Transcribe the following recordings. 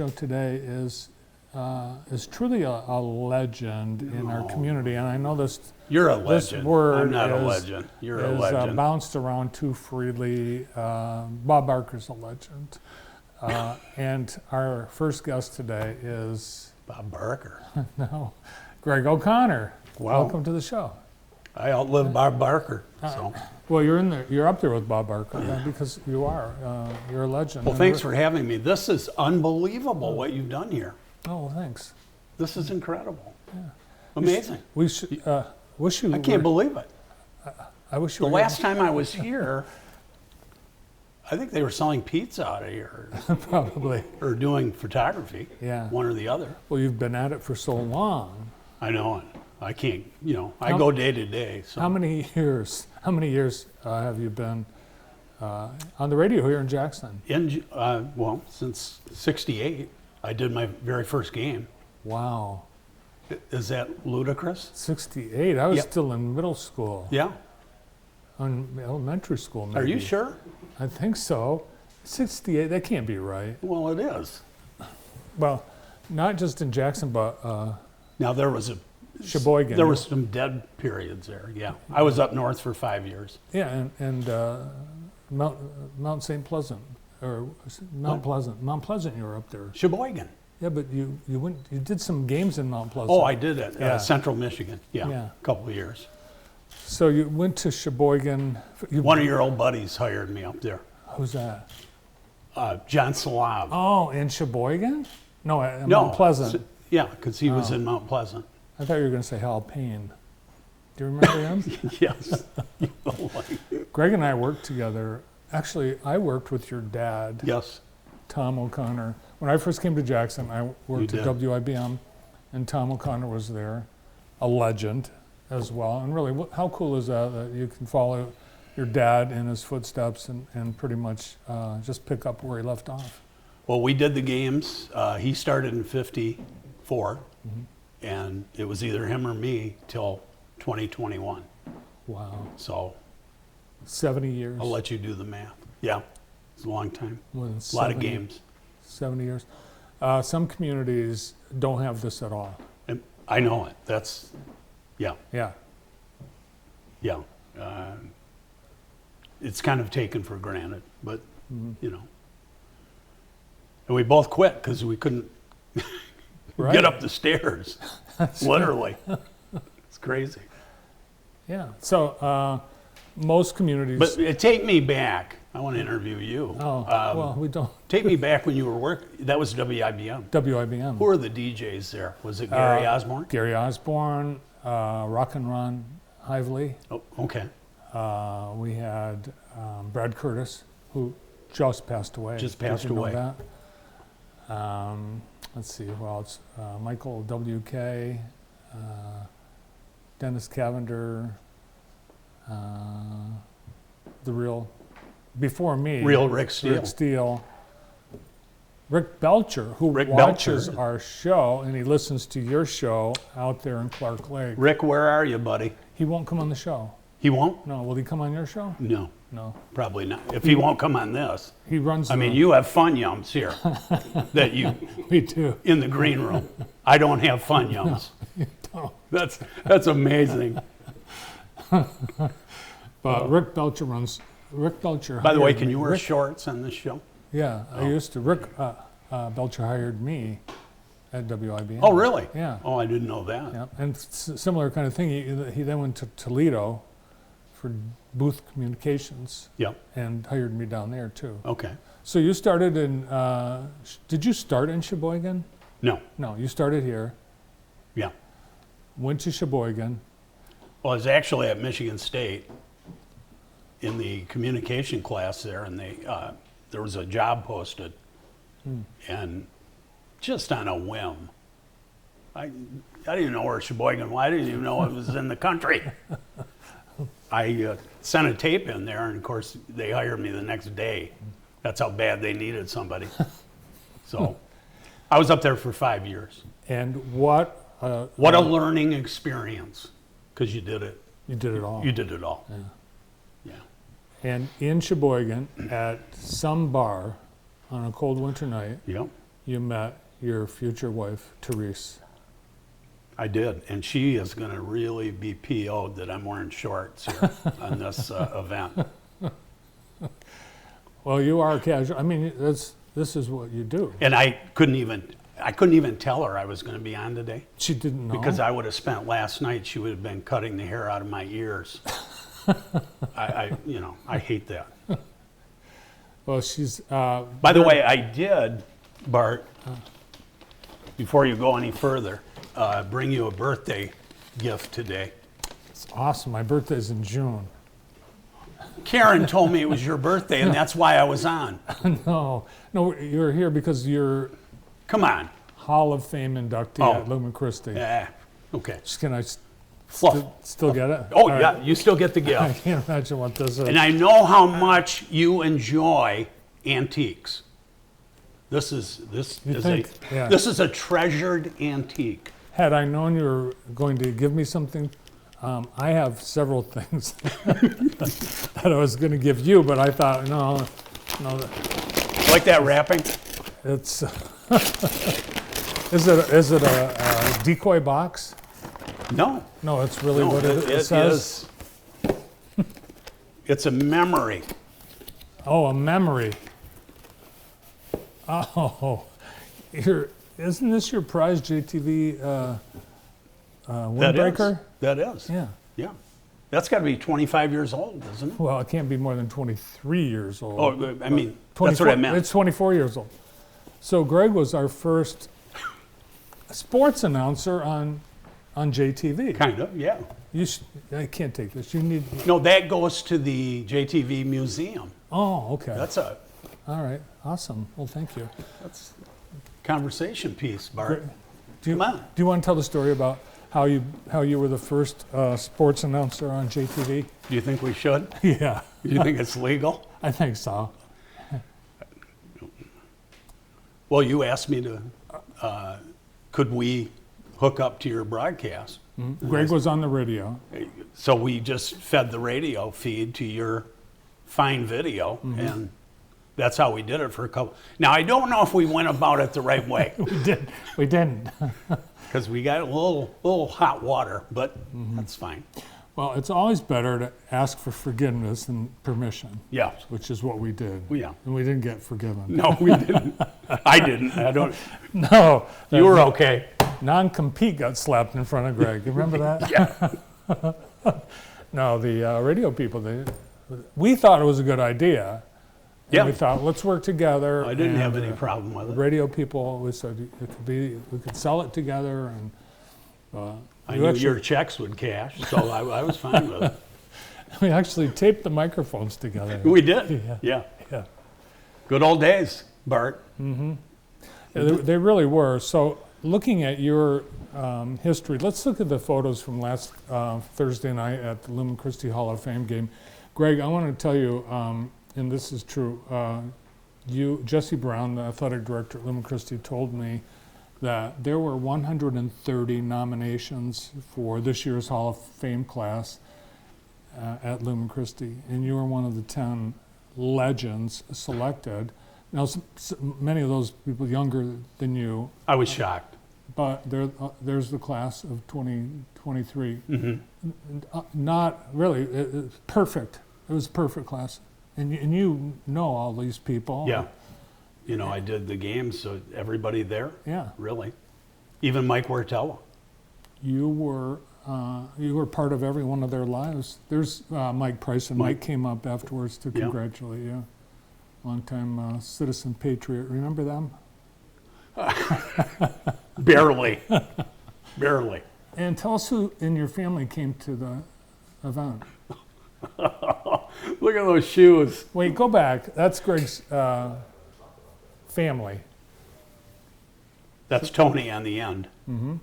Today is truly a legend in our community, and I know this. You're a This legend. word I'm not is, a legend. You're a is legend. bounced around too freely. Bob Barker's a legend, and our first guest today is Bob Barker. no, Greg O'Connor. Wow. Welcome to the show. I outlived Bob Barker. So. Well, you're in there. You're up there with Bob Barker because you are. You're a legend. Well, thanks for having me. This is unbelievable what you've done here. Oh, thanks. This is incredible. Yeah. Amazing. We should. Wish you. I can't believe it. I wish you. The were last time I was here, I think they were selling pizza out of here Probably. or doing photography. Yeah. One or the other. Well, you've been at it for so long. I know it. I can't, I go day to day. So. How many years have you been on the radio here in Jackson? Since '68, I did my very first game. Wow. Is that ludicrous? 68. I was Yep. still in middle school. Yeah. In elementary school, maybe. Are you sure? I think so. 68, that can't be right. Well, it is. Well, not just in Jackson, but Now there was Sheboygan. There was some dead periods there. Yeah, I was up north for 5 years. Yeah, and Mount St. Pleasant, or Mount Pleasant. Mount Pleasant, you were up there. Sheboygan. Yeah, but you did some games in Mount Pleasant. Oh, I did it. Yeah. Central Michigan. Yeah, Yeah. a couple of years. So you went to Sheboygan. One of your old buddies hired me up there. Who's that? John Slav. Oh, in Sheboygan? No, at No, Mount Pleasant. Yeah, because he was in Mount Pleasant. I thought you were going to say Hal Payne. Do you remember him? Yes. Greg and I worked together. Actually, I worked with your dad, Yes. Tom O'Connor. When I first came to Jackson, I worked You at did. WIBM, and Tom O'Connor was there, a legend as well. And really, how cool is that you can follow your dad in his footsteps and pretty much just pick up where he left off? Well, we did the games. He started in '54, and it was either him or me till 2021. Wow. So 70 years. I'll let you do the math. Yeah, it's a long time. More than A lot of 70 games. 70 years. Some communities don't have this at all. And I know it. That's, yeah, Yeah. yeah. It's kind of taken for granted, but, And we both quit because we couldn't Right. get up the stairs, literally. It's crazy. Yeah. So most communities. But take me back. I want to interview you. well, we don't. Take me back when you were working. That was WIBM. WIBM. Who were the DJs there? Was it Gary Osborne? Gary Osborne, Rock and Ron Hively. Oh, okay. We had Brad Curtis, who just passed away. Just Did passed you know away. that? Let's see who else. Michael W.K., Dennis Cavender, the real, before me. Real Rick Steele. Rick Steele. Rick Belcher, who Rick watches Belcher. our show, and he listens to your show out there in Clark Lake. Rick, where are you, buddy? He won't come on the show. He won't? No, will he come on your show? No, No. probably not. If he won't come on this. He runs I mean, you have fun yums here that you, Me too. in the green room. I don't have fun yums. No. That's amazing. But Rick Belcher runs. Rick Belcher. By the way, hired can me. you wear Rick, shorts on this show? Yeah, I used to. Rick Belcher hired me at WIBM. Oh, really? Yeah. Oh, I didn't know that. Yeah, and similar kind of thing. He then went to Toledo for booth communications Yep. and hired me down there too. Okay. So you started in. Did you start in Sheboygan? No. No, you started here. Yeah. Went to Sheboygan. Well, I was actually at Michigan State in the communication class there, and there was a job posted, and just on a whim, I didn't even know where Sheboygan was. I didn't even know it was in the country. I sent a tape in there, and of course they hired me the next day. That's how bad they needed somebody. So I was up there for 5 years. And what? What a learning experience, because you did it. You did it all. You did it all. Yeah. Yeah. And in Sheboygan, at some bar on a cold winter night, Yep. you met your future wife, Therese. I did, and she is going to really be PO'd that I'm wearing shorts here on this event. Well, you are casual. I mean, this is what you do. And I couldn't even tell her I was going to be on today She didn't know. because I would have spent last night. She would have been cutting the hair out of my ears. I hate that. Well, she's. By the way, I did, Bart, before you go any further, bring you a birthday gift today. It's awesome. My birthday's in June. Karen told me it was your birthday, and that's why I was on. No, you're here because you're Come on. Hall of Fame inductee Oh. at Lumen Christi. Yeah. Okay. Can I Fluff. still get it? Oh, All right. yeah, you still get the I gift. can't imagine what this is. And I know how much you enjoy antiques. This is think? Yeah. this is a treasured antique. Had I known you were going to give me something, I have several things that I was going to give you, but I thought, no, Like that wrapping? it's. Is it a decoy box? No. No, it's really No, what it says. It's a memory. Oh, a memory. Oh, isn't this your prize JTV windbreaker? That is. Yeah. Yeah. That's got to be 25 years old, isn't it? Well, it can't be more than 23 years old. Oh, I mean, 24, that's what I meant. It's 24 years old. So Greg was our first sports announcer on JTV. Kind of, yeah. I can't take this. You need. No, that goes to the JTV museum. Oh, okay. That's All right. Awesome. Well, thank you. that's a conversation piece, Bart. Come on. Do you want to tell the story about how you were the first sports announcer on JTV? Do you think we should? Yeah. Do you think it's legal? I think so. Well, you asked me to, could we hook up to your broadcast? Greg was on the radio. So we just fed the radio feed to your fine video, and that's how we did it for a couple. Now, I don't know if we went about it the right way We didn't. because we got a little hot water, but that's fine. Well, it's always better to ask for forgiveness than permission, Yeah. which is what we did. Yeah. And we didn't get forgiven. No, we didn't. I didn't. I don't. No. You were okay. Non-compete got slapped in front of Greg. You remember that? Yeah. No, the radio people, we thought it was a good idea. And Yeah. we thought, let's work together. I didn't have and, any problem with The it. radio people, we said we could sell it together, and I knew your checks would cash, so I was fine with it. we actually taped the microphones together. We did. Yeah. Yeah. Good old days, Bart. Yeah, they really were. So looking at your history, let's look at the photos from last Thursday night at the Lumen Christi Hall of Fame game. Greg, I want to tell you, and this is true, Jesse Brown, the athletic director at Lumen Christi, told me that there were 130 nominations for this year's Hall of Fame class at Lumen Christi, and you were one of the 10 legends selected. Now, many of those people younger than you, I was shocked. but there's the class of 2023. Mm-hmm. Not really, it's perfect. It was a perfect class. And you know all these people. Yeah. You know, I did the games, so everybody there, Yeah. really. Even Mike Wartella. You were part of every one of their lives. There's Mike Price, and Mike came up afterwards to Yeah. congratulate you. Longtime citizen patriot. Remember them? Barely. Barely. And tell us who in your family came to the event. Look at those shoes. Wait, go back. That's Greg's family. That's Tony on the end. Mm-hmm.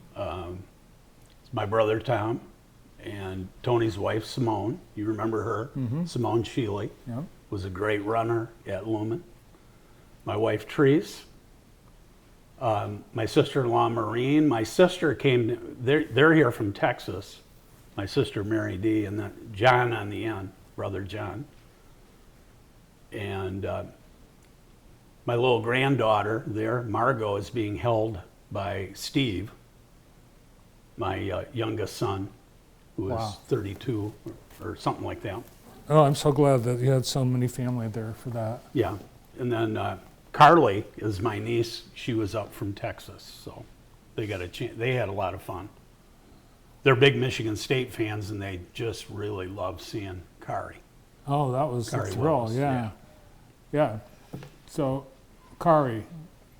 It's my brother Tom and Tony's wife Simone. You remember her? Mm-hmm. Simone Shealy Yeah. was a great runner at Lumen. My wife Therese. My sister-in-law Maureen. My sister came. They're here from Texas. My sister Mary D. and then John on the end, brother John. And My little granddaughter there, Margot, is being held by Steve, my youngest son, who is Wow. 32 or something like that. Oh, I'm so glad that you had so many family there for that. Yeah. And then Carly is my niece. She was up from Texas, so they got a chance. They had a lot of fun. They're big Michigan State fans, and they just really love seeing Kari. Oh, that was a Kari thrill, Willis, yeah. Yeah. So, Kari,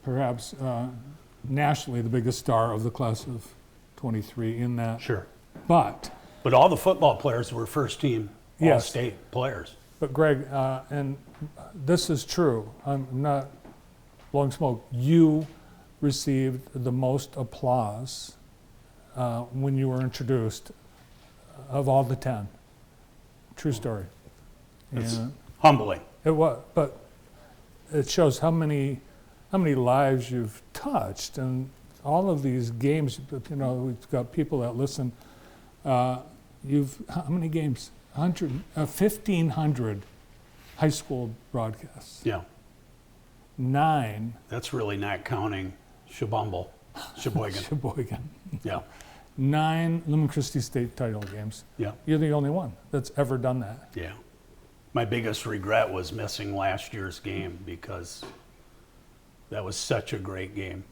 perhaps nationally the biggest star of the class of 23 in that. Sure. But all the football players were first team Yes. all-state players. But Greg, and this is true, I'm not blowing smoke, you received the most applause when you were introduced of all the 10. True story. It's And humbling. it was, but it shows how many lives you've touched, and all of these games, you know, we've got people that listen. How many games? 1,500 high school broadcasts. Yeah. 9 That's really not counting Sheboygan. Sheboygan. Yeah. 9 Lumen Christi state title games. Yeah. You're the only one that's ever done that. Yeah. My biggest regret was missing last year's game because that was such a great game.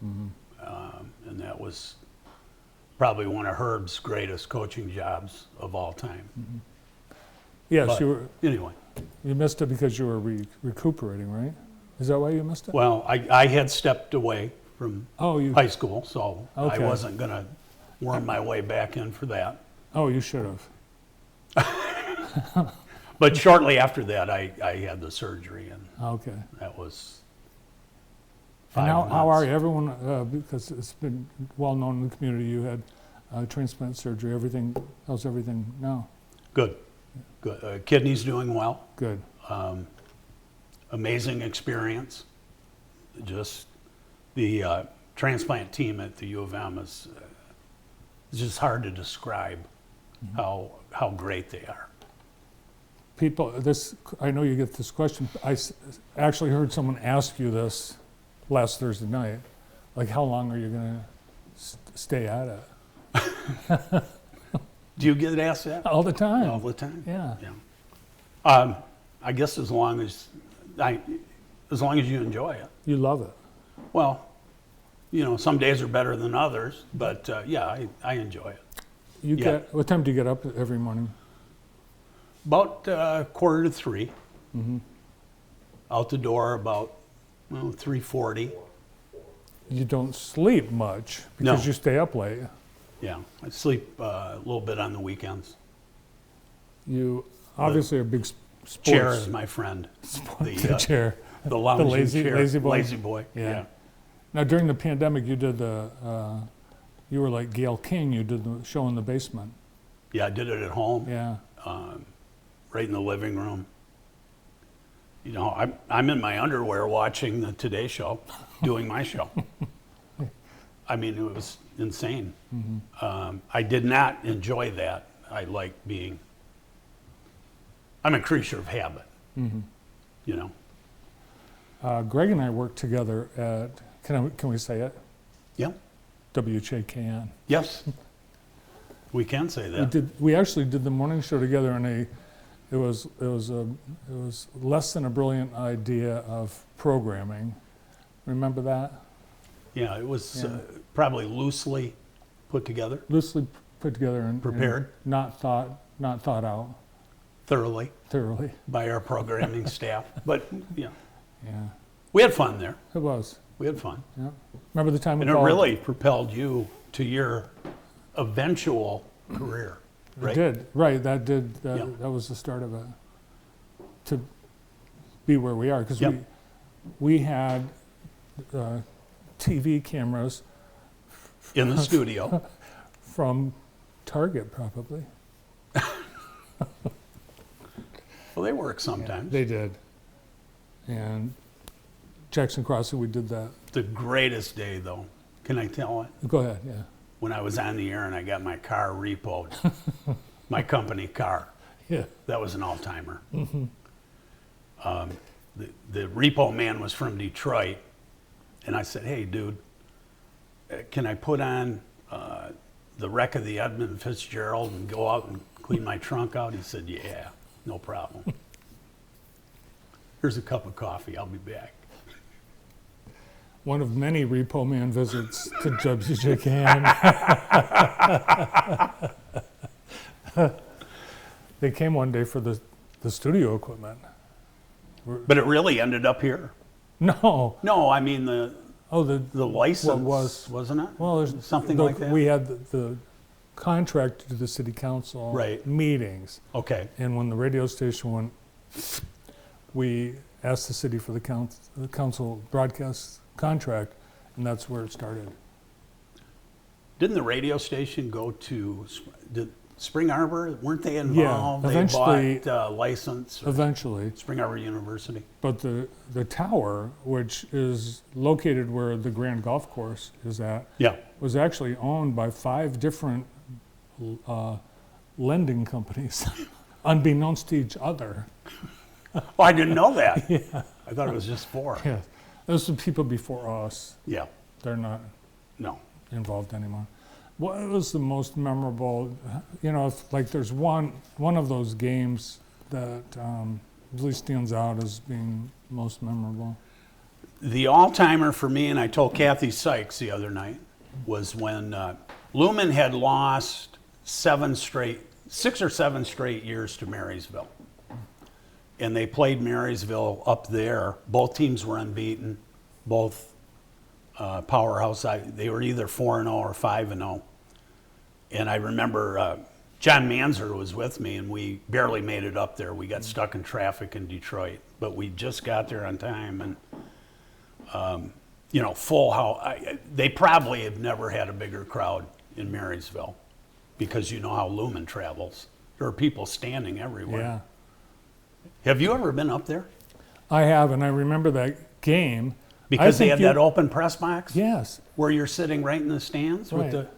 And that was probably one of Herb's greatest coaching jobs of all time. Yes, But anyway, you missed it because you were recuperating, right? Is that why you missed it? well, I had stepped away from Oh, you high school, so I Okay. wasn't going to worm my way back in for that. you should have. But shortly after that, I had the surgery, and Okay. that was And 5 months. how are you? Everyone, because it's been well known in the community, you had transplant surgery. How's everything now? Good. Good. Kidney's doing well. Good. Amazing experience. Just the transplant team at the U of M is it's just hard to describe how great they are. People, I know you get this question. Actually heard someone ask you this last Thursday night. Like, how long are you going to stay at it? Do you get asked that? All the time. All the time? Yeah. Yeah. I guess as long as you enjoy it. You love it. Well, you know, some days are better than others, but yeah, I enjoy it. Yeah. What time do you get up every morning? About 2:45. Out the door about 3:40. You don't sleep much because No. you stay up late. Yeah, I sleep a little bit on the weekends. You obviously are big sports. Chair is my friend. The chair. The lounging chair. lazy boy. Lazy boy. Yeah. Now during the pandemic, you did you were like Gail King. You did the show in the basement. Yeah, I did it at home. Yeah. Right in the living room. You know, I'm in my underwear watching the Today Show, doing my show. I mean, it was insane. I did not enjoy that. I like being. I'm a creature of habit. You know. Greg and I worked together at. Can we say it? Yeah. WHAKN. Yes. We can say that. We actually did the morning show together, and it was less than a brilliant idea of programming. Remember that? Yeah, it was Yeah. probably loosely put together, Loosely put together and Prepared. and not thought out thoroughly thoroughly. by our programming staff. But yeah, Yeah, we had fun there. it was. We had fun. Yeah. Remember the time we And it called? really propelled you to your eventual career, It right? did. Right. That did. Yeah. That was the start of it. To be where we are, because Yep. we had TV cameras In the studio. from Target, probably. Well, they work sometimes. They did. And Jackson Crossing, we did that. The greatest day, though, can I tell it? Go ahead. Yeah. When I was on the air and I got my car repoed, my company car. Yeah. That was an all-timer. the repo man was from Detroit, and I said, "Hey, dude, can I put on the wreck of the Edmund Fitzgerald and go out and clean my trunk out?" He said, "Yeah, no problem. Here's a cup of coffee. I'll be back." One of many repo man visits to WJKN. They came one day for the studio equipment. But it really ended up here. No. No, I mean the license wasn't it? Well, there's something like that. We had the contract to do the city council Right. meetings. Okay. And when the radio station went, we asked the city for the council broadcast contract, and that's where it started. Didn't the radio station go to Spring Arbor? Weren't they involved? Yeah, eventually. They bought license. Eventually. Spring Arbor University. But the tower, which is located where the Grand Golf Course is at, Yeah. was actually owned by 5 different lending companies, unbeknownst to each other. Oh, I didn't know that. Yeah. I thought it was just 4. Yeah, those are people before us. Yeah. They're not No. involved anymore. What was the most memorable? You know, if, like there's one of those games that really stands out as being most memorable. The all-timer for me, and I told Kathy Sykes the other night, was when Lumen had lost 6 or 7 straight years to Marysville. And they played Marysville up there. Both teams were unbeaten, both powerhouse. They were either 4-0 or 5-0. And I remember John Manzer was with me, and we barely made it up there. We got stuck in traffic in Detroit, but we just got there on time. And, you know, full house. They probably have never had a bigger crowd in Marysville because you know how Lumen travels. There are people standing everywhere. Yeah, Have you ever been up there? I have, and I remember that game. Because they had that open press box? Yes. Where you're sitting right in the stands with Right. the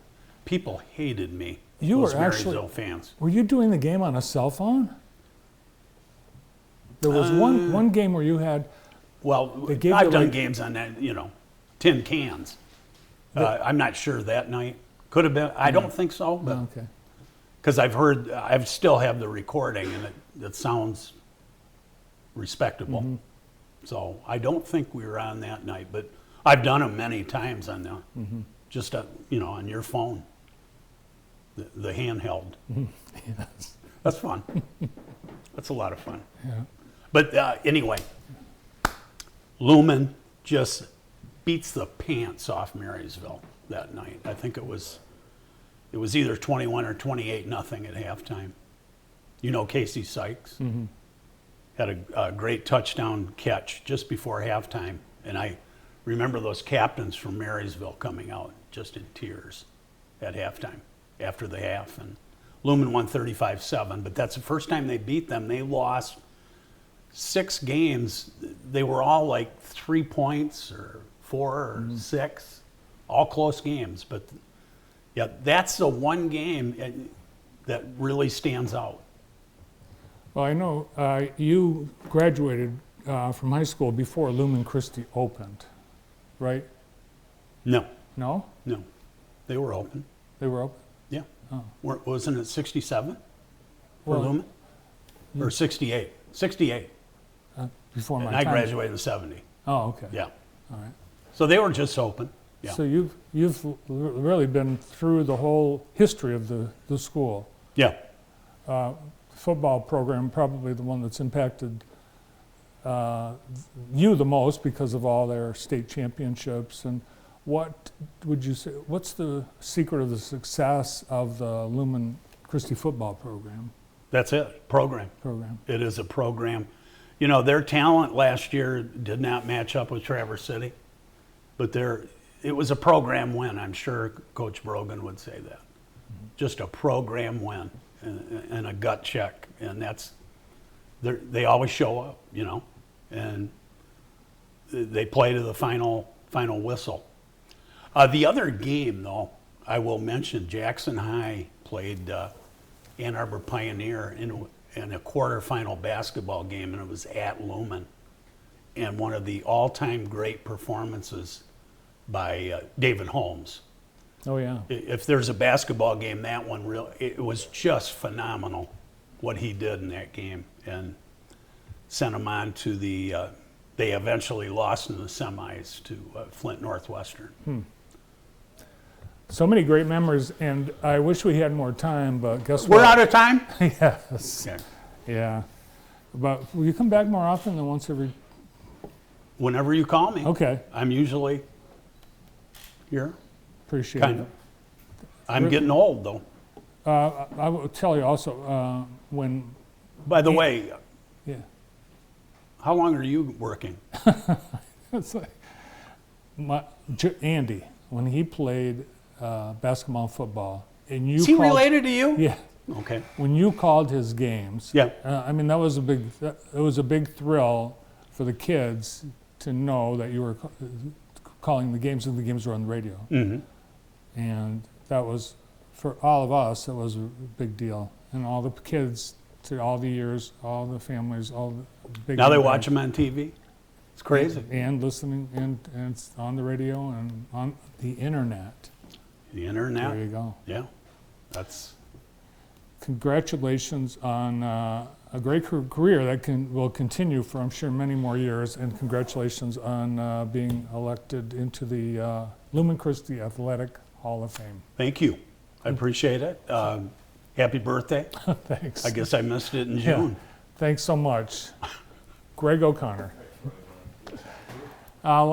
people hated me. You those were actually- Marysville fans. Were you doing the game on a cell phone? There was one game where you had. Well, They gave I've you, done like- games on that, you know, tin cans. I'm not sure that night. Could have been. I don't think so, but Oh, okay. because I still have the recording, and it sounds respectable. Mm-hmm. So I don't think we were on that night, but I've done them many times on the Mm-hmm. just you know, on your phone, the handheld. Yes. That's fun. That's a lot of fun. Yeah. But anyway, Lumen just beats the pants off Marysville that night. I think it was either 21 or 28 nothing at halftime. You know Casey Sykes had a great touchdown catch just before halftime, and I remember those captains from Marysville coming out just in tears at halftime after the half. And Lumen won 35-7, but that's the first time they beat them. They lost 6 games. They were all like 3 points or 4 or 6, all close games. But yeah, that's the one game that really stands out. Well, I know you graduated from high school before Lumen Christi opened, right? No, No? they were open. They were open? Yeah. Oh. Wasn't it 67 for Well, Lumen? Or 68? 68. Before my And I time. graduated in 70. Oh, okay. Yeah. All right. So they were just open. Yeah. So you've really been through the whole history of the school. Yeah. Football program, probably the one that's impacted you the most because of all their state championships. And what would you say, what's the secret of the success of the Lumen Christi football program? That's it. Program. It is a program. You know, their talent last year did not match up with Traverse City, but it was a program win. I'm sure Coach Brogan would say that. Just a program win and a gut check. And they always show up, you know, and they play to the final whistle. The other game, though, I will mention, Jackson High played Ann Arbor Pioneer in a quarterfinal basketball game, and it was at Lumen. and one of the all-time great performances by David Holmes. Oh, yeah. If there's a basketball game, that one it was just phenomenal what he did in that game, and sent them on to they eventually lost in the semis to Flint Northwestern. So many great memories, and I wish we had more time, but guess We're what? out of time? Yes. Okay. Yeah. But will you come back more often than once every... Whenever you call me. Okay. I'm usually here. Appreciate Kind it. of. I'm getting old, though. I will tell you also, when... By the way, Yeah. how long are you working? It's like Andy, when he played basketball and football, and you Is he called, related to you? Yeah. Okay. When you called his games, Yeah. I mean, that was it was a big thrill for the kids to know that you were calling the games, and the games were on the radio. Mm-hmm. And that was, for all of us, it was a big deal. And all the kids, to all the years, all the families, all the big... Now they watch them on TV? It's crazy. And listening, and it's on the radio and on the internet. The internet? There you go. Yeah. That's... Congratulations on a great career that will continue for, I'm sure, many more years. And congratulations on being elected into the Lumen Christi Athletic Hall of Fame. Thank you. I appreciate it. Happy birthday. Thanks. I guess I missed it in Yeah. June. Thanks so much. Greg O'Connor. Lots